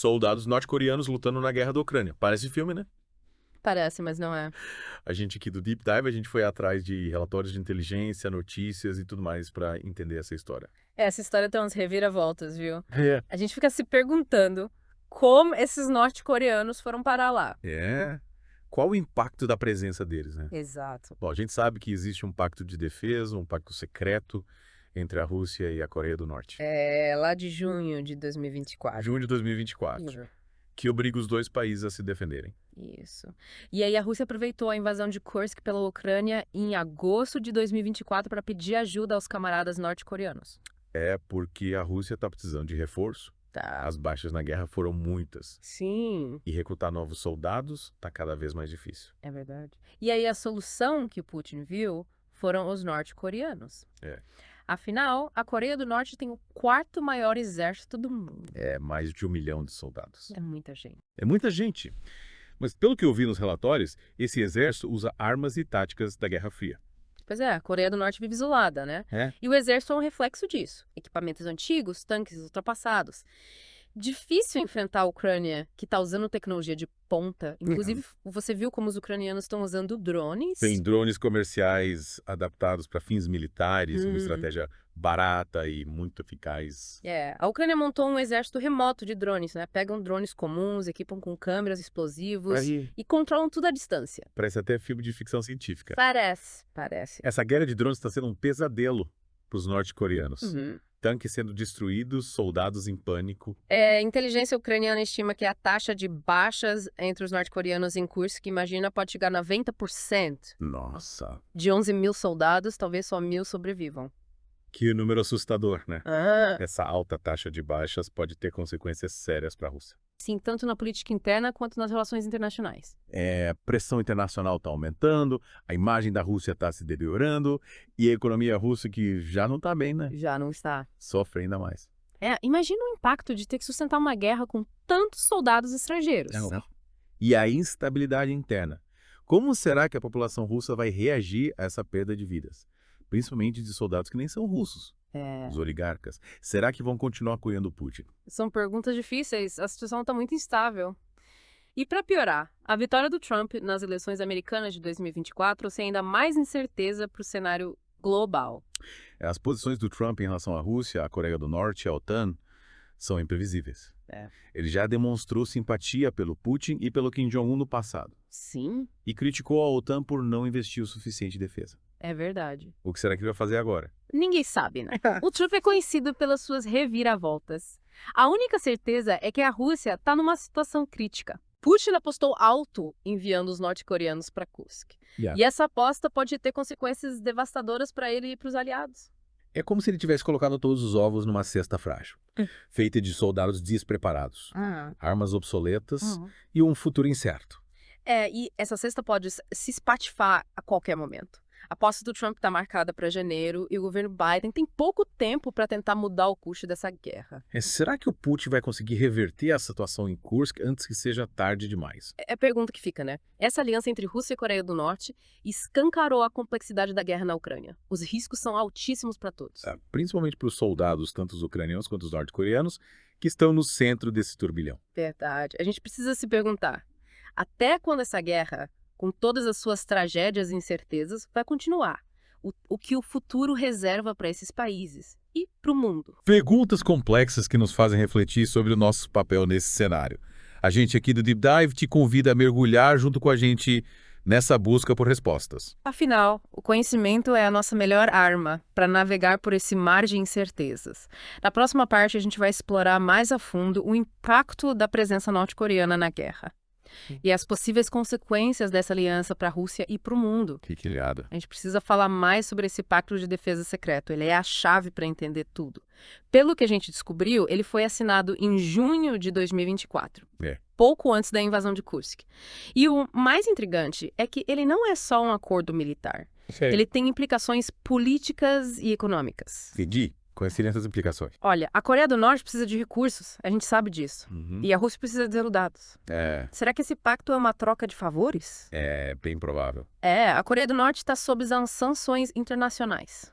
soldados norte-coreanos lutando na guerra da Ucrânia. Parece filme, né? Parece, mas não é. A gente aqui do Deep Dive, a gente foi atrás de relatórios de inteligência, notícias e tudo mais para entender essa história. Essa história tem umas reviravoltas, viu? É. A gente fica se perguntando como esses norte-coreanos foram parar lá. É. Qual o impacto da presença deles, né? Exato. Bom, a gente sabe que existe um pacto de defesa, um pacto secreto entre a Rússia e a Coreia do Norte. É lá de junho de 2024. Junho de 2024, que obriga os dois países a se defenderem. Isso. E aí a Rússia aproveitou a invasão de Kursk pela Ucrânia em agosto de 2024 para pedir ajuda aos camaradas norte-coreanos. É porque a Rússia está precisando de reforço. Tá. As baixas na guerra foram muitas. Sim, E recrutar novos soldados está cada vez mais difícil. é verdade. E aí a solução que o Putin viu foram os norte-coreanos. É. Afinal, a Coreia do Norte tem o quarto maior exército do mundo. É mais de 1 milhão de soldados. É muita gente. É muita gente. Mas pelo que eu vi nos relatórios, esse exército usa armas e táticas da Guerra Fria. Pois é, a Coreia do Norte vive isolada, né? É. E o exército é um reflexo disso. Equipamentos antigos, tanques ultrapassados. Difícil enfrentar a Ucrânia, que está usando tecnologia de ponta. Inclusive, você viu como os ucranianos estão usando drones? Tem drones comerciais adaptados para fins militares, uma estratégia barata e muito eficaz. É, a Ucrânia montou um exército remoto de drones, né? Pegam drones comuns, equipam com câmeras, explosivos e controlam tudo à distância. Parece até filme de ficção científica. Parece. Essa guerra de drones está sendo um pesadelo para os norte-coreanos. Uhum. Tanques sendo destruídos, soldados em pânico. A inteligência ucraniana estima que a taxa de baixas entre os norte-coreanos em Kursk, imagina, pode chegar a 90%. Nossa, De 11 mil soldados, talvez só 1.000 sobrevivam. que número assustador, né? Ah, Essa alta taxa de baixas pode ter consequências sérias para a Rússia. sim, tanto na política interna quanto nas relações internacionais. A pressão internacional está aumentando, a imagem da Rússia está se deteriorando e a economia russa, que já não está bem, né? Já não está. Sofre ainda mais. Imagina o impacto de ter que sustentar uma guerra com tantos soldados estrangeiros. E a instabilidade interna. Como será que a população russa vai reagir a essa perda de vidas? Principalmente de soldados que nem são russos, os oligarcas. Será que vão continuar apoiando o Putin? São perguntas difíceis, a situação está muito instável. E para piorar, a vitória do Trump nas eleições americanas de 2024 trouxe ainda mais incerteza para o cenário global. As posições do Trump em relação à Rússia, à Coreia do Norte e à OTAN são imprevisíveis. Ele já demonstrou simpatia pelo Putin e pelo Kim Jong-un no passado. Sim, E criticou a OTAN por não investir o suficiente em defesa. é verdade. O que será que ele vai fazer agora? Ninguém sabe, né? O Trump é conhecido pelas suas reviravoltas. A única certeza é que a Rússia está numa situação crítica. Putin apostou alto enviando os norte-coreanos para Kursk. Yeah. E essa aposta pode ter consequências devastadoras para ele e para os aliados. É como se ele tivesse colocado todos os ovos numa cesta frágil, feita de soldados despreparados, armas obsoletas e um futuro incerto. E essa cesta pode se espatifar a qualquer momento. A posse do Trump está marcada para janeiro e o governo Biden tem pouco tempo para tentar mudar o curso dessa guerra. Será que o Putin vai conseguir reverter a situação em Kursk antes que seja tarde demais? É a pergunta que fica, né? Essa aliança entre Rússia e Coreia do Norte escancarou a complexidade da guerra na Ucrânia. Os riscos são altíssimos para todos. Principalmente para os soldados, tanto os ucranianos quanto os norte-coreanos, que estão no centro desse turbilhão. Verdade. A gente precisa se perguntar, até quando essa guerra, com todas as suas tragédias e incertezas, vai continuar? O que o futuro reserva para esses países e para o mundo? Perguntas complexas que nos fazem refletir sobre o nosso papel nesse cenário. A gente aqui do Deep Dive te convida a mergulhar junto com a gente nessa busca por respostas. Afinal, o conhecimento é a nossa melhor arma para navegar por esse mar de incertezas. Na próxima parte, a gente vai explorar mais a fundo o impacto da presença norte-coreana na guerra. E as possíveis consequências dessa aliança para a Rússia e para o mundo. Fique ligado. A gente precisa falar mais sobre esse pacto de defesa secreto. Ele é a chave para entender tudo. Pelo que a gente descobriu, ele foi assinado em junho de 2024. Pouco antes da invasão de Kursk. E o mais intrigante é que ele não é só um acordo militar. Ele tem implicações políticas e econômicas. Entendi. Quais seriam essas implicações? Olha, a Coreia do Norte precisa de recursos, a gente sabe disso. E a Rússia precisa de dados. Será que esse pacto é uma troca de favores? É bem provável. A Coreia do Norte está sob as sanções internacionais.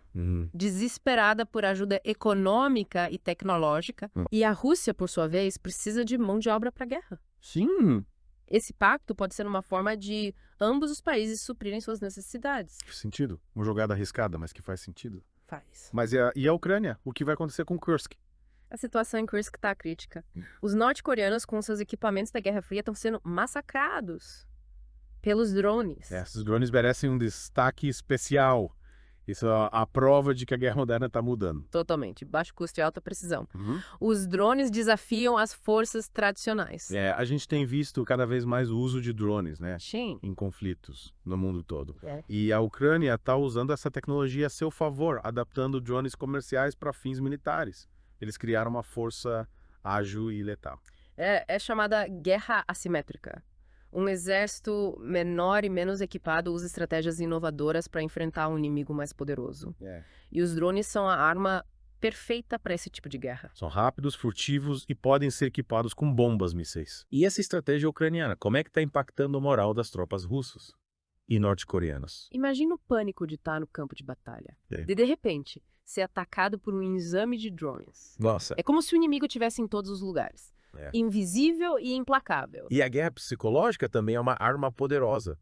desesperada por ajuda econômica e tecnológica, e a Rússia, por sua vez, precisa de mão de obra para a guerra. Sim. Esse pacto pode ser uma forma de ambos os países suprirem suas necessidades. Faz sentido. Uma jogada arriscada, mas que faz sentido. Faz. Mas e a Ucrânia? O que vai acontecer com Kursk? A situação em Kursk está crítica. Os norte-coreanos, com seus equipamentos da Guerra Fria, estão sendo massacrados pelos drones. Esses drones merecem um destaque especial. Isso é a prova de que a guerra moderna está mudando. Totalmente. Baixo custo e alta precisão. Os drones desafiam as forças tradicionais. A gente tem visto cada vez mais o uso de drones, né? Sim. Em conflitos no mundo todo. E a Ucrânia está usando essa tecnologia a seu favor, adaptando drones comerciais para fins militares. Eles criaram uma força ágil e letal. É chamada guerra assimétrica. Um exército menor e menos equipado usa estratégias inovadoras para enfrentar um inimigo mais poderoso. E os drones são a arma perfeita para esse tipo de guerra. São rápidos, furtivos e podem ser equipados com bombas mísseis. E essa estratégia ucraniana, como é que está impactando o moral das tropas russas e norte-coreanas? Imagina o pânico de estar no campo de batalha. De repente, ser atacado por um exame de drones. Nossa. É como se o inimigo estivesse em todos os lugares. Invisível e implacável. E a guerra psicológica também é uma arma poderosa.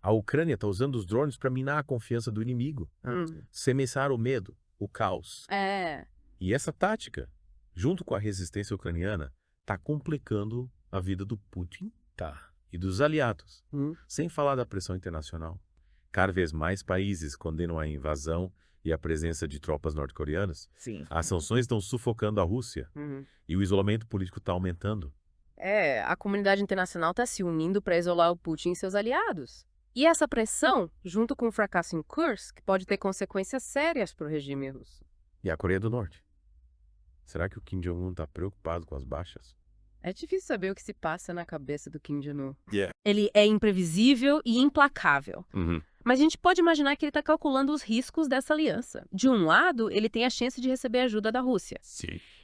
A Ucrânia está usando os drones para minar a confiança do inimigo, semear o medo, o caos. E essa tática, junto com a resistência ucraniana, está complicando a vida do Putin e dos aliados. Sem falar da pressão internacional. Cada vez mais países condenam a invasão e a presença de tropas norte-coreanas. As sanções estão sufocando a Rússia e o isolamento político está aumentando. A comunidade internacional está se unindo para isolar o Putin e seus aliados. E essa pressão, junto com o fracasso em Kursk, pode ter consequências sérias para o regime russo. E a Coreia do Norte? Será que o Kim Jong-un está preocupado com as baixas? É difícil saber o que se passa na cabeça do Kim Jong-un. Ele é imprevisível e implacável. Mas a gente pode imaginar que ele está calculando os riscos dessa aliança. De um lado, ele tem a chance de receber ajuda da Rússia.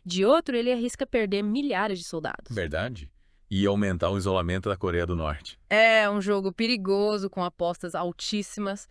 De outro, ele arrisca perder milhares de soldados. Verdade. E aumentar o isolamento da Coreia do Norte. É um jogo perigoso, com apostas altíssimas.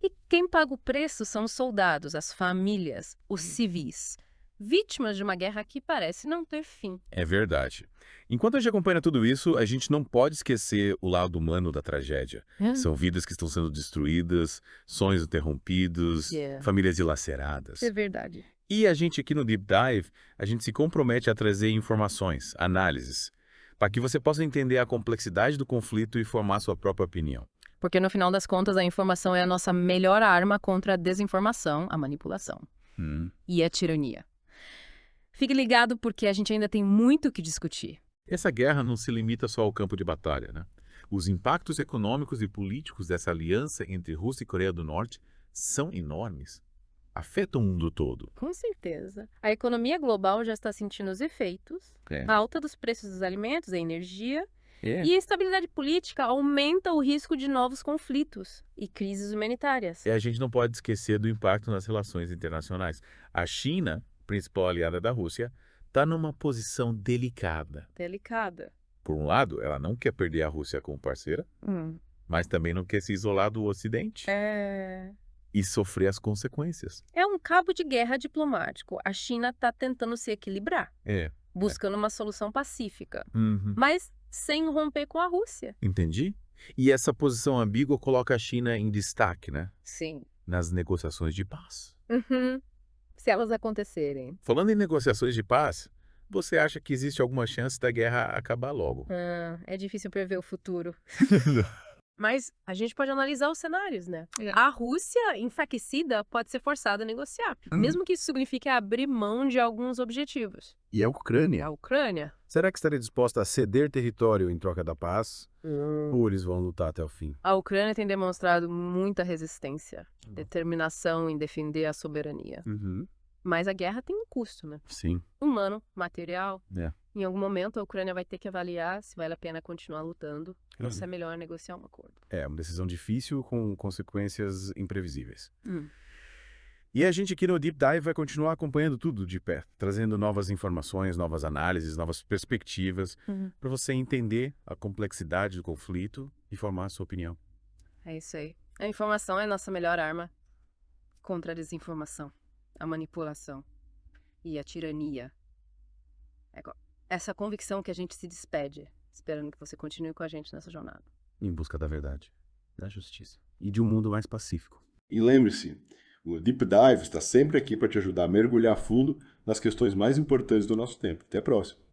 E quem paga o preço são os soldados, as famílias, os civis. Vítimas de uma guerra que parece não ter fim. É verdade. Enquanto a gente acompanha tudo isso, a gente não pode esquecer o lado humano da tragédia. São vidas que estão sendo destruídas, sonhos interrompidos, famílias dilaceradas. É verdade. E a gente aqui no Deep Dive, a gente se compromete a trazer informações, análises, para que você possa entender a complexidade do conflito e formar sua própria opinião. Porque no final das contas, a informação é a nossa melhor arma contra a desinformação, a manipulação e a tirania. Fique ligado porque a gente ainda tem muito o que discutir. Essa guerra não se limita só ao campo de batalha, né? Os impactos econômicos e políticos dessa aliança entre Rússia e Coreia do Norte são enormes. Afetam o mundo todo. Com certeza. A economia global já está sentindo os efeitos. A alta dos preços dos alimentos, a energia. E a instabilidade política aumenta o risco de novos conflitos e crises humanitárias. E a gente não pode esquecer do impacto nas relações internacionais. A China, principal aliada da Rússia, está numa posição delicada. Por um lado, ela não quer perder a Rússia como parceira, mas também não quer se isolar do Ocidente e sofrer as consequências. É um cabo de guerra diplomático. A China está tentando se equilibrar, buscando uma solução pacífica, mas sem romper com a Rússia. Entendi. E essa posição ambígua coloca a China em destaque, né? Sim. Nas negociações de paz. Se elas acontecerem. Falando em negociações de paz, você acha que existe alguma chance da guerra acabar logo? É difícil prever o futuro. Mas a gente pode analisar os cenários, né? A Rússia, enfraquecida, pode ser forçada a negociar. Mesmo que isso signifique abrir mão de alguns objetivos. E a Ucrânia? A Ucrânia? Será que estaria disposta a ceder território em troca da paz? Ou eles vão lutar até o fim? A Ucrânia tem demonstrado muita resistência, determinação em defender a soberania. Mas a guerra tem um custo, né? Sim. Humano, material. Em algum momento, a Ucrânia vai ter que avaliar se vale a pena continuar lutando ou se é melhor negociar um acordo. É uma decisão difícil com consequências imprevisíveis. E a gente aqui no Deep Dive vai continuar acompanhando tudo de perto, trazendo novas informações, novas análises, novas perspectivas, para você entender a complexidade do conflito e formar a sua opinião. É isso aí. A informação é a nossa melhor arma contra a desinformação, a manipulação e a tirania. Essa convicção que a gente se despede, esperando que você continue com a gente nessa jornada. Em busca da verdade, da justiça e de um mundo mais pacífico. E lembre-se, o Deep Dive está sempre aqui para te ajudar a mergulhar fundo nas questões mais importantes do nosso tempo. Até a próxima!